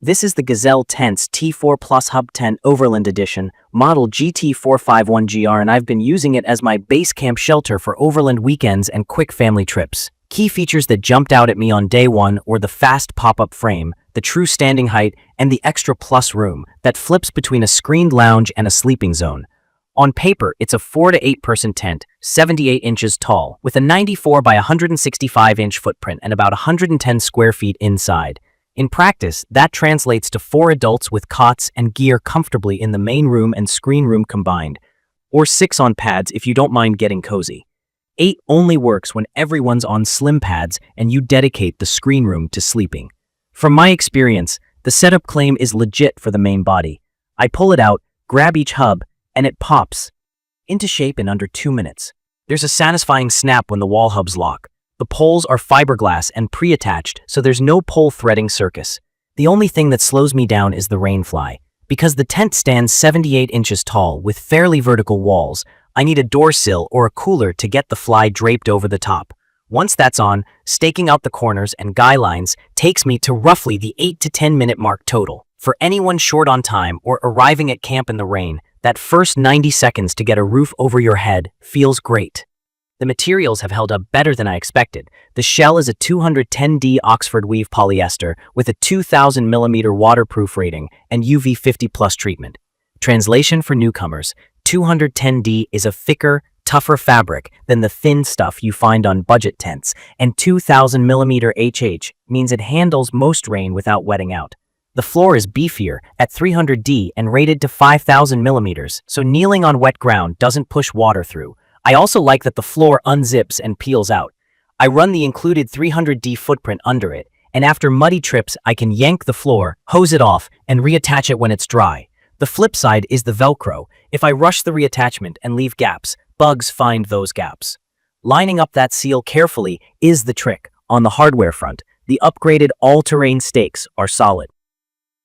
This is the Gazelle Tents T4 Plus Hub Tent Overland Edition, model GT451GR, and I've been using it as my base camp shelter for overland weekends and quick family trips. Key features that jumped out at me on day one were the fast pop-up frame, the true standing height, and the extra plus room that flips between a screened lounge and a sleeping zone. On paper, it's a 4 to 8 person tent, 78 inches tall, with a 94 by 165 inch footprint and about 110 square feet inside. In practice, that translates to 4 adults with cots and gear comfortably in the main room and screen room combined, or 6 on pads if you don't mind getting cozy. 8 only works when everyone's on slim pads and you dedicate the screen room to sleeping. From my experience, the setup claim is legit for the main body. I pull it out, grab each hub, and it pops into shape in under 2 minutes. There's a satisfying snap when the wall hubs lock. The poles are fiberglass and pre-attached, so there's no pole threading circus. The only thing that slows me down is the rainfly. Because the tent stands 78 inches tall with fairly vertical walls, I need a door sill or a cooler to get the fly draped over the top. Once that's on, staking out the corners and guy lines takes me to roughly the 8 to 10 minute mark total. For anyone short on time or arriving at camp in the rain, that first 90 seconds to get a roof over your head feels great. The materials have held up better than I expected. The shell is a 210D Oxford weave polyester with a 2000 millimeter waterproof rating and UV 50+ treatment. Translation for newcomers: 210D is a thicker, tougher fabric than the thin stuff you find on budget tents, and 2000 millimeter HH means it handles most rain without wetting out. The floor is beefier at 300D and rated to 5000 millimeters, so kneeling on wet ground doesn't push water through. I also like that the floor unzips and peels out. I run the included 300D footprint under it, and after muddy trips I can yank the floor, hose it off, and reattach it when it's dry. The flip side is the Velcro. If I rush the reattachment and leave gaps, bugs find those gaps. Lining up that seal carefully is the trick. On the hardware front, the upgraded all-terrain stakes are solid.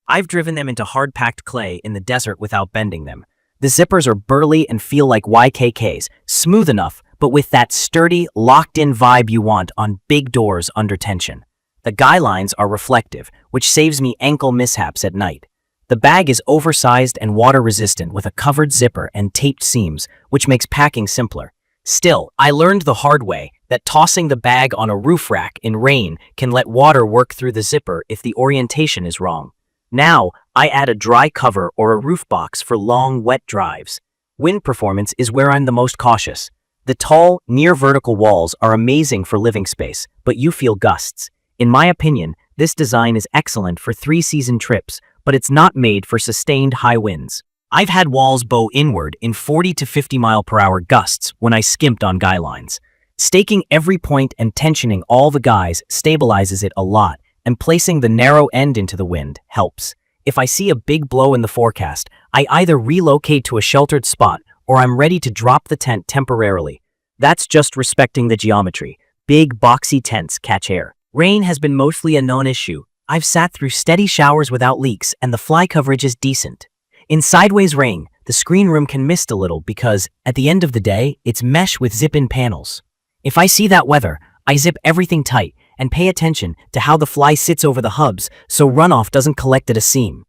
I've driven them into hard-packed clay in the desert without bending them. The zippers are burly and feel like YKKs, smooth enough, but with that sturdy, locked-in vibe you want on big doors under tension. The guy lines are reflective, which saves me ankle mishaps at night. The bag is oversized and water-resistant with a covered zipper and taped seams, which makes packing simpler. Still, I learned the hard way that tossing the bag on a roof rack in rain can let water work through the zipper if the orientation is wrong. Now, I add a dry cover or a roof box for long, wet drives. Wind performance is where I'm the most cautious. The tall, near-vertical walls are amazing for living space, but you feel gusts. In my opinion, this design is excellent for 3-season trips, but it's not made for sustained high winds. I've had walls bow inward in 40 to 50 mile-per-hour gusts when I skimped on guy lines. Staking every point and tensioning all the guys stabilizes it a lot, and placing the narrow end into the wind helps. If I see a big blow in the forecast, I either relocate to a sheltered spot or I'm ready to drop the tent temporarily. That's just respecting the geometry. Big, boxy tents catch air. Rain has been mostly a non-issue. I've sat through steady showers without leaks, and the fly coverage is decent. In sideways rain, the screen room can mist a little because, at the end of the day, it's mesh with zip-in panels. If I see that weather, I zip everything tight and pay attention to how the fly sits over the hubs so runoff doesn't collect at a seam.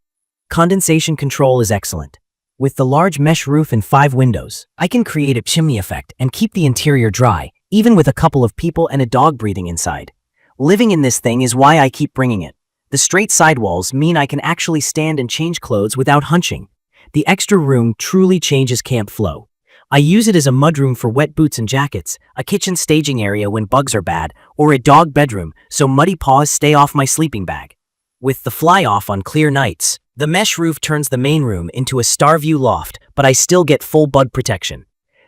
Condensation control is excellent. With the large mesh roof and 5 windows, I can create a chimney effect and keep the interior dry, even with a couple of people and a dog breathing inside. Living in this thing is why I keep bringing it. The straight sidewalls mean I can actually stand and change clothes without hunching. The extra room truly changes camp flow. I use it as a mudroom for wet boots and jackets, a kitchen staging area when bugs are bad, or a dog bedroom so muddy paws stay off my sleeping bag. With the fly off on clear nights, the mesh roof turns the main room into a star view loft, but I still get full bug protection.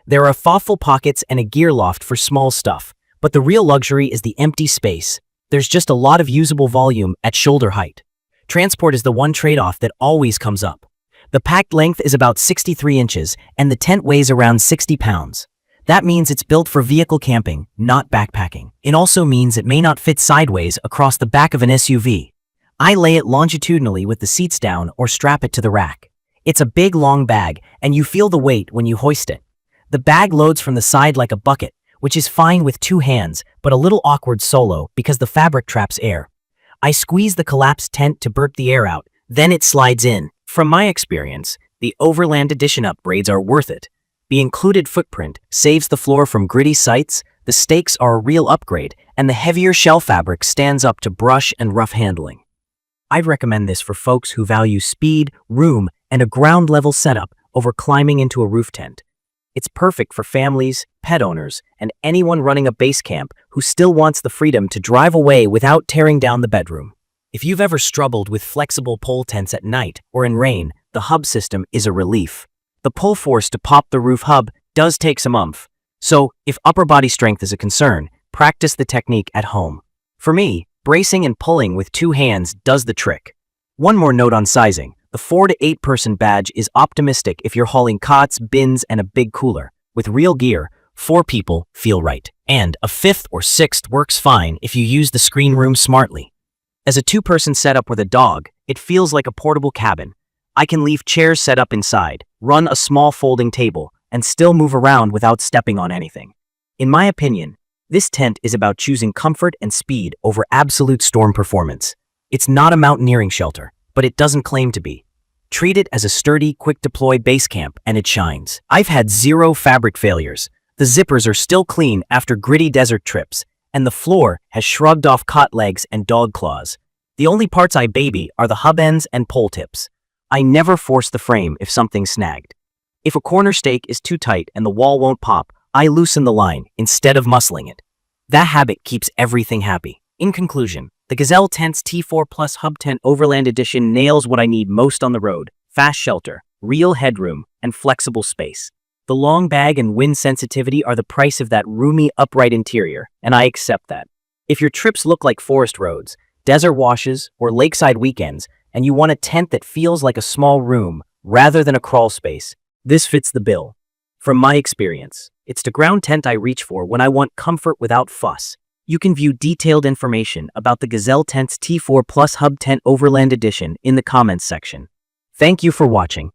There are thoughtful pockets and a gear loft for small stuff, but the real luxury is the empty space. There's just a lot of usable volume at shoulder height. Transport is the one trade-off that always comes up. The packed length is about 63 inches, and the tent weighs around 60 pounds. That means it's built for vehicle camping, not backpacking. It also means it may not fit sideways across the back of an SUV. I lay it longitudinally with the seats down or strap it to the rack. It's a big, long bag, and you feel the weight when you hoist it. The bag loads from the side like a bucket, which is fine with 2 hands, but a little awkward solo because the fabric traps air. I squeeze the collapsed tent to burp the air out, then it slides in. From my experience, the Overland Edition upgrades are worth it. The included footprint saves the floor from gritty sites, the stakes are a real upgrade, and the heavier shell fabric stands up to brush and rough handling. I'd recommend this for folks who value speed, room, and a ground-level setup over climbing into a roof tent. It's perfect for families, pet owners, and anyone running a base camp who still wants the freedom to drive away without tearing down the bedroom. If you've ever struggled with flexible pole tents at night or in rain, the hub system is a relief. The pull force to pop the roof hub does take some oomph, so if upper body strength is a concern, practice the technique at home. For me, bracing and pulling with 2 hands does the trick. One more note on sizing. The 4 to 8 person badge is optimistic if you're hauling cots, bins, and a big cooler. With real gear, 4 people feel right. And a 5th or 6th works fine if you use the screen room smartly. As a 2-person setup with a dog, it feels like a portable cabin. I can leave chairs set up inside, run a small folding table, and still move around without stepping on anything. In my opinion, this tent is about choosing comfort and speed over absolute storm performance. It's not a mountaineering shelter, but it doesn't claim to be. Treat it as a sturdy, quick-deploy base camp, and it shines. I've had 0 fabric failures. The zippers are still clean after gritty desert trips, and the floor has shrugged off cot legs and dog claws. The only parts I baby are the hub ends and pole tips. I never force the frame if something's snagged. If a corner stake is too tight and the wall won't pop, I loosen the line instead of muscling it. That habit keeps everything happy. In conclusion, the Gazelle Tent's T4 Plus Hub Tent Overland Edition nails what I need most on the road: fast shelter, real headroom, and flexible space. The long bag and wind sensitivity are the price of that roomy, upright interior, and I accept that. If your trips look like forest roads, desert washes, or lakeside weekends, and you want a tent that feels like a small room rather than a crawl space, this fits the bill. From my experience, it's the ground tent I reach for when I want comfort without fuss. You can view detailed information about the Gazelle Tent's T4 Plus Hub Tent Overland Edition in the comments section. Thank you for watching.